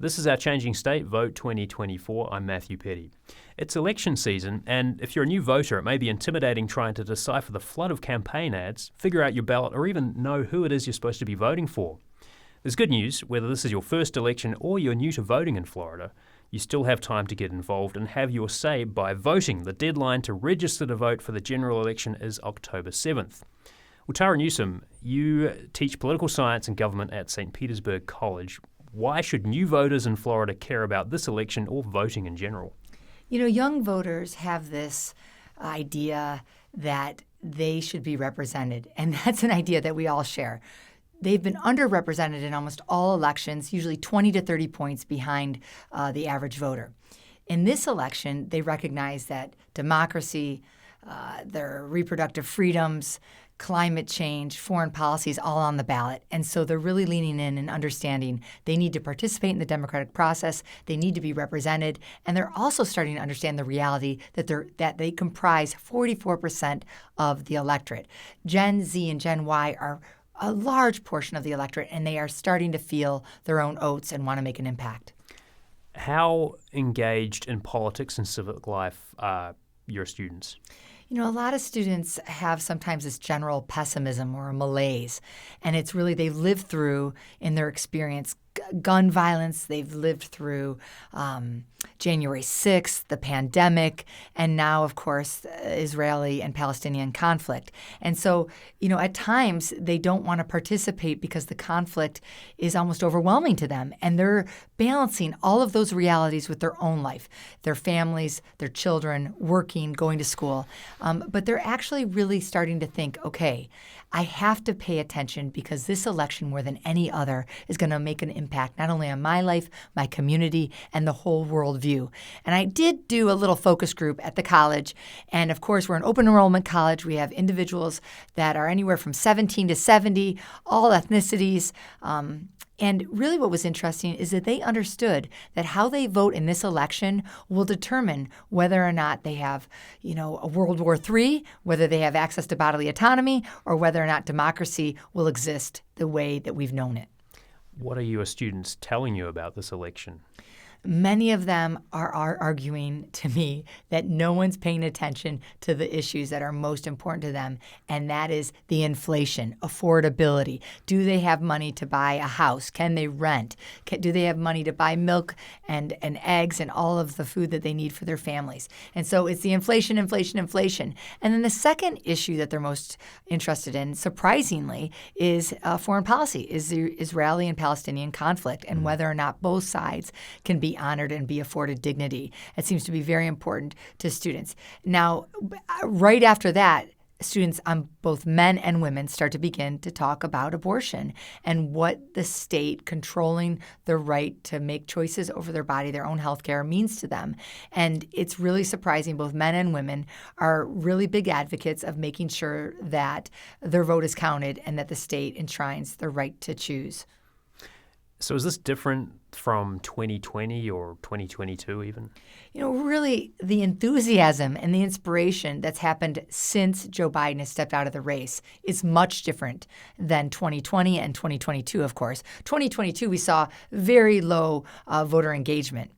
This is our Changing State Vote 2024. I'm Matthew Peddie. It's election season, and if you're a new voter, it may be intimidating trying to decipher the flood of campaign ads, figure out your ballot, or even know who it is you're supposed to be voting for. There's good news. Whether this is your first election or you're new to voting in Florida, you still have time to get involved and have your say by voting. The deadline to register to vote for the general election is October 7th. Well, Tara Newsom, you teach political science and government at St. Petersburg College. Why should new voters in Florida care about this election or voting in general? You know, young voters have this idea that they should be represented, and that's an idea that we all share. They've been underrepresented in almost all elections, usually 20 to 30 points behind the average voter. In this election, they recognize that democracy, their reproductive freedoms, climate change, foreign policy is all on the ballot. And so they're really leaning in and understanding they need to participate in the democratic process, they need to be represented, and they're also starting to understand the reality that they comprise 44% of the electorate. Gen Z and Gen Y are a large portion of the electorate, and they are starting to feel their own oats and want to make an impact. How engaged in politics and civic life are your students? You know, a lot of students have sometimes this general pessimism or a malaise, and it's really they've lived through, in their experience, gun violence. They've lived through January 6th, the pandemic, and now, of course, Israeli and Palestinian conflict. And so, you know, at times they don't want to participate because the conflict is almost overwhelming to them. And they're balancing all of those realities with their own life, their families, their children, working, going to school. But they're actually really starting to think, okay, I have to pay attention because this election, more than any other, is going to make an impact not only on my life, my community, and the whole world view. And I did do a little focus group at the college. And of course, we're an open enrollment college. We have individuals that are anywhere from 17 to 70, all ethnicities. And really what was interesting is that they understood that how they vote in this election will determine whether or not they have, you know, a World War III, whether they have access to bodily autonomy, or whether or not democracy will exist the way that we've known it. What are your students telling you about this election? Many of them are arguing to me that no one's paying attention to the issues that are most important to them, and that is the inflation, affordability. Do they have money to buy a house? Can they rent? Do they have money to buy milk and eggs and all of the food that they need for their families? And so it's the inflation. And then the second issue that they're most interested in, surprisingly, is foreign policy, is the Israeli and Palestinian conflict, and whether or not both sides can be honored and be afforded dignity. It seems to be very important to students. Now, right after that, students on both men and women start to begin to talk about abortion and what the state controlling the right to make choices over their body, their own health care, means to them. And it's really surprising. Both men and women are really big advocates of making sure that their vote is counted and that the state enshrines the right to choose. So is this different from 2020 or 2022 even? You know, really, the enthusiasm and the inspiration that's happened since Joe Biden has stepped out of the race is much different than 2020 and 2022, of course. 2022, we saw very low voter engagement,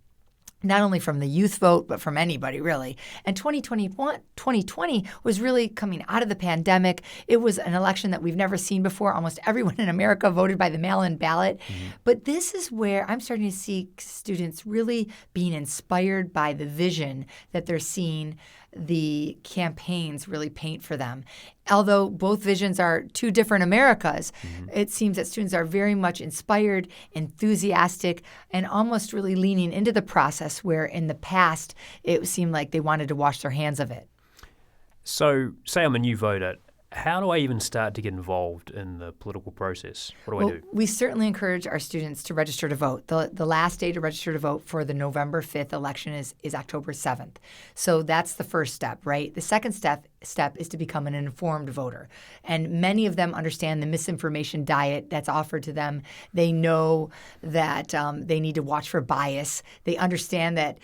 not only from the youth vote, but from anybody, really. And 2020 was really coming out of the pandemic. It was an election that we've never seen before. Almost everyone in America voted by the mail-in ballot. Mm-hmm. But this is where I'm starting to see students really being inspired by the vision that they're seeing the campaigns really paint for them. Although both visions are two different Americas, it seems that students are very much inspired, enthusiastic, and almost really leaning into the process where in the past it seemed like they wanted to wash their hands of it. So, say I'm a new voter. How do I even start to get involved in the political process? What do I do? We certainly encourage our students to register to vote. The last day to register to vote for the November 5th election is October 7th. So that's the first step, right? The second step is to become an informed voter. And many of them understand the misinformation diet that's offered to them. They know that they need to watch for bias. They understand that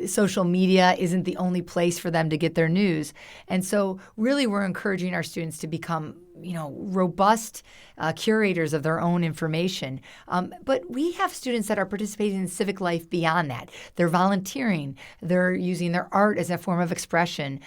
social media isn't the only place for them to get their news. And so really we're encouraging our students to become robust curators of their own information. But we have students that are participating in civic life beyond that. They're volunteering. They're using their art as a form of expression.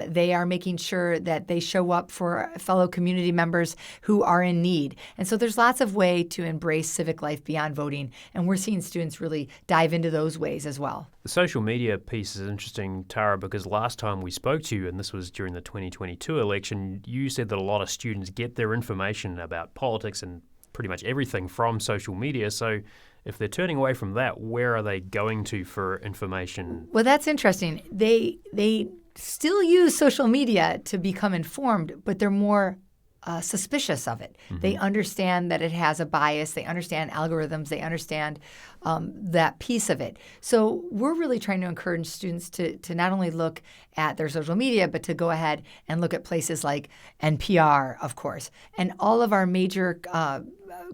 They are making sure that they show up for fellow community members who are in need. And so there's lots of ways to embrace civic life beyond voting, and we're seeing students really dive into those ways as well. The social media piece is interesting, Tara, because last time we spoke to you, and this was during the 2022 election, you said that a lot of students get their information about politics and pretty much everything from social media. So if they're turning away from that, where are they going to for information? Well, that's interesting. They still use social media to become informed, but they're more suspicious of it. Mm-hmm. They understand that it has a bias. They understand algorithms. They understand that piece of it. So we're really trying to encourage students to not only look at their social media, but to go ahead and look at places like NPR, of course, and all of our major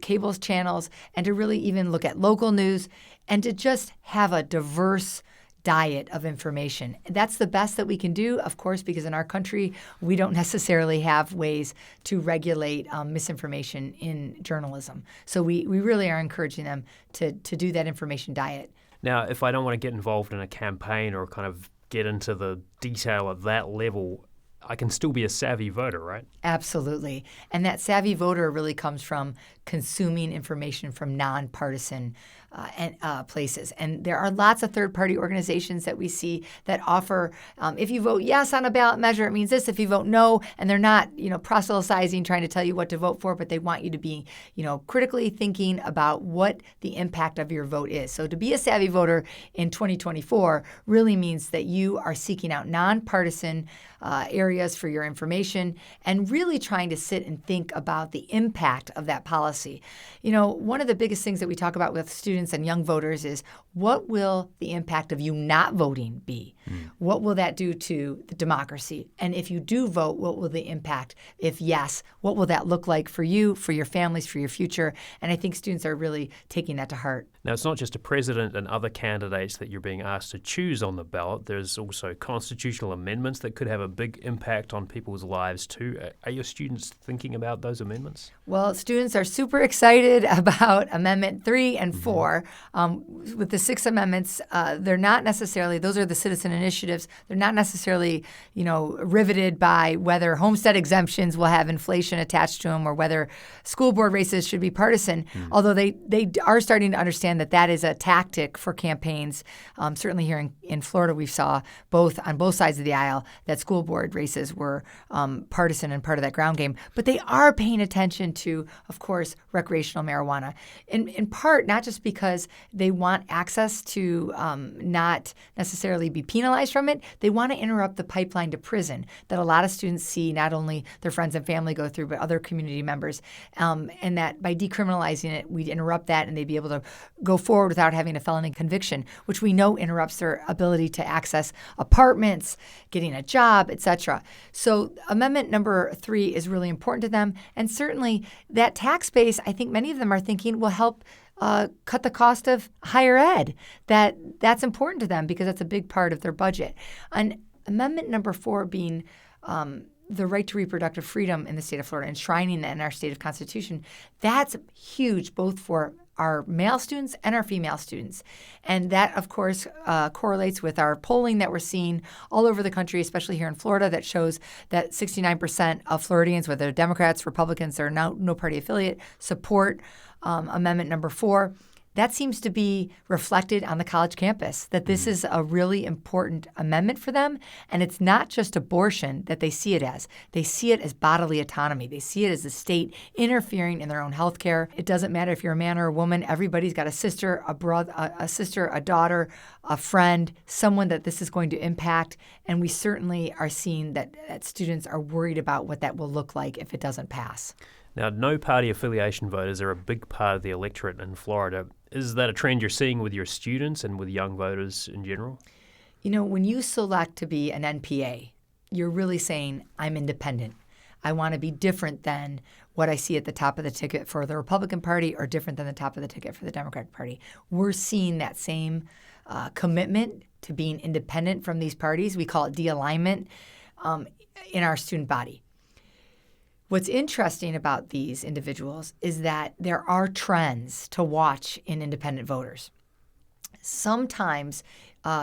cable channels, and to really even look at local news and to just have a diverse diet of information. That's the best that we can do, of course, because in our country, we don't necessarily have ways to regulate misinformation in journalism. So we really are encouraging them to do that information diet. Now, if I don't want to get involved in a campaign or kind of get into the detail at that level, I can still be a savvy voter, right? Absolutely. And that savvy voter really comes from consuming information from nonpartisan places. And there are lots of third-party organizations that we see that offer, if you vote yes on a ballot measure, it means this. If you vote no, and they're not, proselytizing, trying to tell you what to vote for, but they want you to be, critically thinking about what the impact of your vote is. So to be a savvy voter in 2024 really means that you are seeking out nonpartisan areas for your information and really trying to sit and think about the impact of that policy. One of the biggest things that we talk about with students and young voters is, what will the impact of you not voting be? What will that do to the democracy? And if you do vote, what will the impact? If yes, what will that look like for you, for your families, for your future? And I think students are really taking that to heart. Now, it's not just a president and other candidates that you're being asked to choose on the ballot. There's also constitutional amendments that could have a big impact on people's lives too. Are your students thinking about those amendments? Well, students are super excited about Amendment 3 and 4. With the 6 amendments, they're not necessarily, those are the citizen initiatives, they're not necessarily, riveted by whether homestead exemptions will have inflation attached to them or whether school board races should be partisan, although they are starting to understand that is a tactic for campaigns. Certainly here in Florida, we saw on both sides of the aisle that school board races were partisan and part of that ground game. But they are paying attention to, of course, recreational marijuana, in part not just because they want access to not necessarily be penalized from it. They want to interrupt the pipeline to prison that a lot of students see not only their friends and family go through, but other community members, and that by decriminalizing it, we'd interrupt that and they'd be able to go forward without having a felony conviction, which we know interrupts their ability to access apartments, getting a job, etc. So Amendment number 3 is really important to them. And certainly that tax base, I think many of them are thinking, will help cut the cost of higher ed. That's important to them because that's a big part of their budget. And Amendment number 4 being the right to reproductive freedom in the state of Florida, enshrining that in our state of constitution, that's huge both for our male students and our female students. And that, of course, correlates with our polling that we're seeing all over the country, especially here in Florida, that shows that 69% of Floridians, whether Democrats, Republicans, or no party affiliate, support Amendment number 4. That seems to be reflected on the college campus, that this is a really important amendment for them. And it's not just abortion that they see it as. They see it as bodily autonomy. They see it as the state interfering in their own health care. It doesn't matter if you're a man or a woman. Everybody's got a sister, a brother, a sister, a daughter, a friend, someone that this is going to impact. And we certainly are seeing that students are worried about what that will look like if it doesn't pass. Now, no party affiliation voters are a big part of the electorate in Florida. Is that a trend you're seeing with your students and with young voters in general? When you select to be an NPA, you're really saying, I'm independent. I want to be different than what I see at the top of the ticket for the Republican Party or different than the top of the ticket for the Democratic Party. We're seeing that same commitment to being independent from these parties. We call it de-alignment in our student body. What's interesting about these individuals is that there are trends to watch in independent voters. Sometimes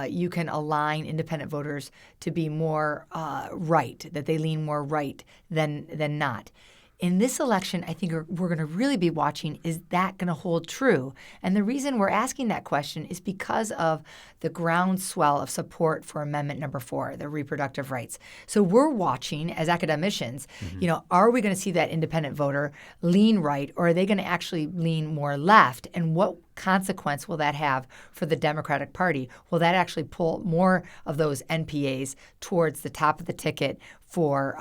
you can align independent voters to be more right, that they lean more right than not. In this election, I think we're going to really be watching, is that going to hold true? And the reason we're asking that question is because of the groundswell of support for Amendment Number 4, the reproductive rights. So we're watching as academicians, are we going to see that independent voter lean right, or are they going to actually lean more left? And what consequence will that have for the Democratic Party? Will that actually pull more of those NPAs towards the top of the ticket for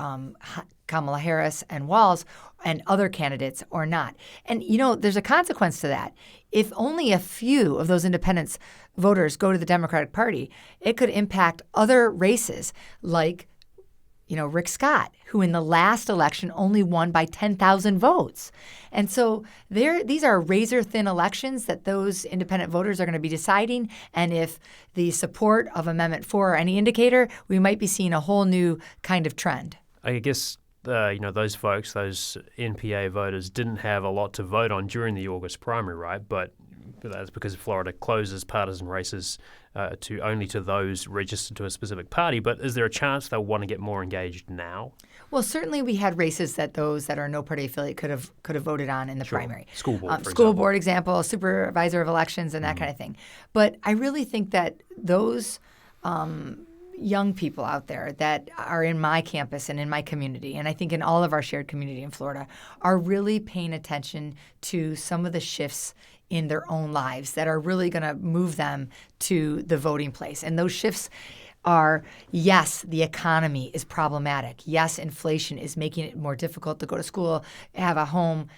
Kamala Harris and Walz and other candidates or not? And, there's a consequence to that. If only a few of those independents voters go to the Democratic Party, it could impact other races like Rick Scott, who in the last election only won by 10,000 votes. And so these are razor-thin elections that those independent voters are going to be deciding. And if the support of Amendment 4 are any indicator, we might be seeing a whole new kind of trend. I guess those folks, those NPA voters, didn't have a lot to vote on during the August primary, right? But that's because Florida closes partisan races to those registered to a specific party. But is there a chance they'll want to get more engaged now? Well, certainly we had races that those that are no party affiliate could have voted on in the primary. School board, for school example. Board example, supervisor of elections, and that kind of thing. But I really think that those young people out there that are in my campus and in my community, and I think in all of our shared community in Florida, are really paying attention to some of the shifts in their own lives that are really going to move them to the voting place. And those shifts are, yes, the economy is problematic. Yes, inflation is making it more difficult to go to school, have a home,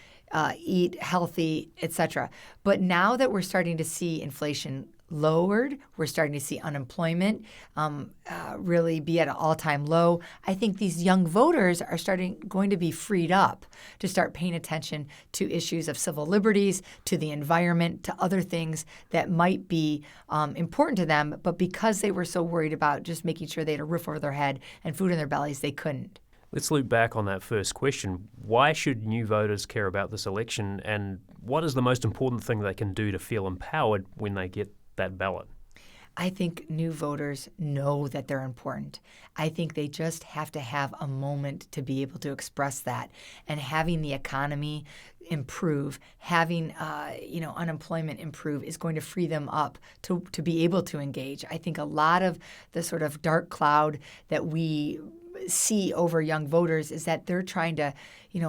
eat healthy, etc. But now that we're starting to see inflation lowered, we're starting to see unemployment really be at an all-time low, I think these young voters are going to be freed up to start paying attention to issues of civil liberties, to the environment, to other things that might be important to them, but because they were so worried about just making sure they had a roof over their head and food in their bellies, they couldn't. Let's loop back on that first question. Why should new voters care about this election, and what is the most important thing they can do to feel empowered when they get that ballot? I think new voters know that they're important. I think they just have to have a moment to be able to express that. And having the economy improve, having unemployment improve is going to free them up to be able to engage. I think a lot of the sort of dark cloud that we see over young voters is that they're trying to,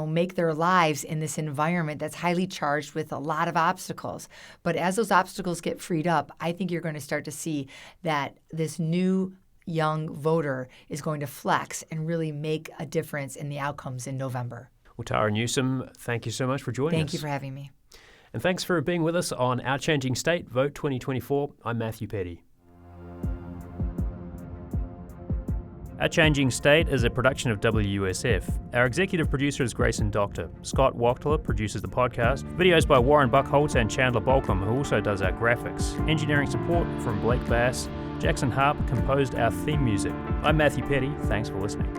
make their lives in this environment that's highly charged with a lot of obstacles. But as those obstacles get freed up, I think you're going to start to see that this new young voter is going to flex and really make a difference in the outcomes in November. Well, Tara Newsom, thank you so much for joining us. Thank you for having me. And thanks for being with us on Our Changing State, Vote 2024. I'm Matthew Peddie. Our Changing State is a production of WUSF. Our executive producer is Gracyn Doctor. Scott Wachtler produces the podcast. Videos by Warren Buchholz and Chandler Balkcom, who also does our graphics. Engineering support from Blake Bass. Jackson Harpe composed our theme music. I'm Matthew Peddie. Thanks for listening.